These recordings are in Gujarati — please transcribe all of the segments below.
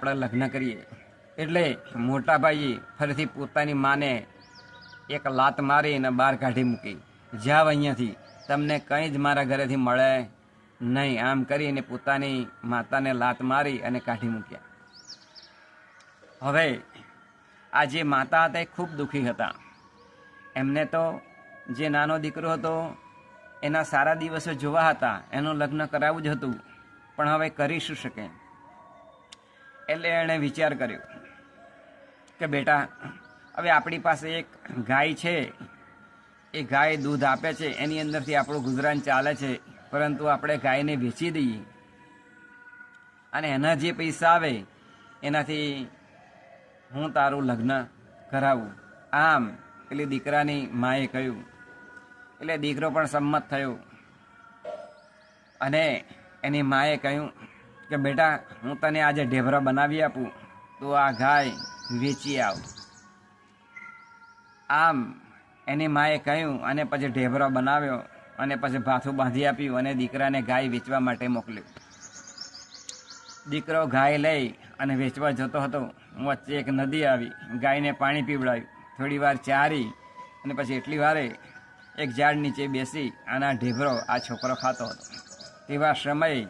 આપણે લગ્ન કરીએ. એટલે મોટા ભાઈએ ફરીથી પોતાની માને એક લાત મારી અને બહાર કાઢી મૂકી. જાવ અહીંયાથી, તમને કંઈ જ મારા ઘરેથી મળે નહીં. આમ કરીને પોતાની માતાને લાત મારી અને કાઢી મૂક્યા. હવે આ જે માતા હતા એ ખૂબ દુઃખી હતા. એમને તો જે નાનો દીકરો હતો એના સારા દિવસો જોવા હતા, એનું લગ્ન કરાવવું જ હતું, પણ હવે કરી શું શકે? એટલે એણે વિચાર કર્યો કે બેટા, હવે આપણી પાસે એક ગાય છે, એ ગાય દૂધ આપે છે, એની અંદરથી આપણું ગુજરાન ચાલે છે, પરંતુ આપણે ગાયને વેચી દઈએ અને એના જે પૈસા આવે એનાથી હું તારું લગ્ન કરાવું. આમ પેલી દીકરાની માએ કહ્યું. એટલે દીકરો પણ સંમત થયો અને એની માએ કહ્યું કે બેટા, હું તને આજે ઢેબરા બનાવી આપું, તો આ ગાય વેચી આવ. આમ એની માએ કહ્યું અને પછી ઢેબરો બનાવ્યો અને પછી ભાથું બાંધી આપ્યું અને દીકરાને ગાય વેચવા માટે મોકલ્યો. દીકરો ગાય લઈ અને વેચવા જતો હતો. વચ્ચે એક નદી આવી, ગાયને પાણી પીવડાવ્યું, થોડી વાર ચારી અને પછી એટલી વારે એક ઝાડ નીચે બેસી અને આ ઢેબરો આ છોકરો ખાતો હતો. તેવા સમયે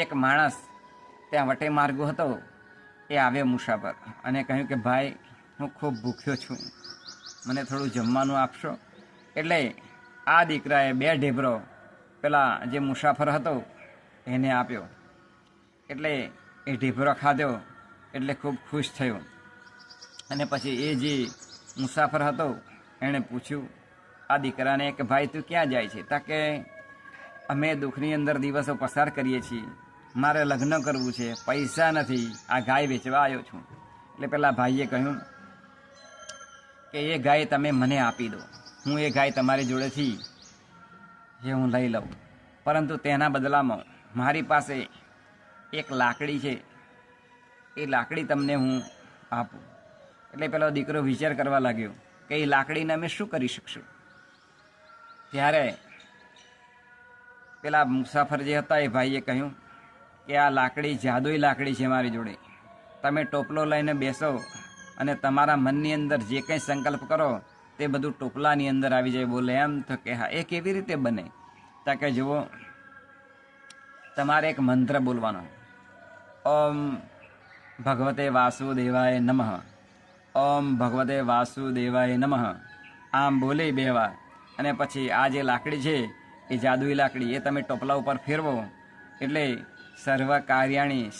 એક માણસ ત્યાં વટે માર્ગો હતો, એ આવ્યો મુસાફર અને કહ્યું કે ભાઈ, હું ખૂબ ભૂખ્યો છું, મને થોડું જમવાનું આપશો? એટલે આ દીકરાએ 2 ઢેબરો પેલા જે મુસાફર હતો એને આપ્યો. એટલે એ ઢેબરો ખાધો એટલે ખૂબ ખુશ થયો. અને પછી એ જે મુસાફર હતો એણે પૂછ્યું આ દીકરાને કે ભાઈ, તું ક્યાં જાય છે? તા કે અમે દુઃખની અંદર દિવસો પસાર કરીએ છીએ, મારે લગ્ન કરવું છે, પૈસા નથી, આ ગાય વેચવા આવ્યો છું. એટલે પેલા ભાઈએ કહ્યું કે એ ગાય તમે મને આપી દો, હું એ ગાય તમારી જોડેથી જે હું લઈ લઉં, પરંતુ તેના બદલામાં મારી પાસે એક લાકડી છે, એ લાકડી તમને હું આપું. એટલે પેલો દીકરો વિચાર કરવા લાગ્યો કે એ લાકડીને અમે શું કરી શકશું? ત્યારે પેલા મુસાફર જે હતા એ ભાઈએ કહ્યું કે આ લાકડી જાદુઈ લાકડી છે મારી જોડે, તમે ટોપલો લઈને બેસો અને તમારા મનની અંદર જે કંઈ સંકલ્પ કરો તે બધું ટોપલાની અંદર આવી જાય. બોલે એમ તો કે હા, એ કેવી રીતે બને? તો કે જુઓ, તમારે એક મંત્ર બોલવાનો, ઓમ ભગવતે વાસુદેવાય નમઃ, ઓમ ભગવતે વાસુદેવાય નમઃ. આમ બોલી 2 વાર અને પછી આ જે લાકડી છે એ જાદુઈ લાકડી એ તમે ટોપલા ઉપર ફેરવો એટલે સર્વ કાર્યાણી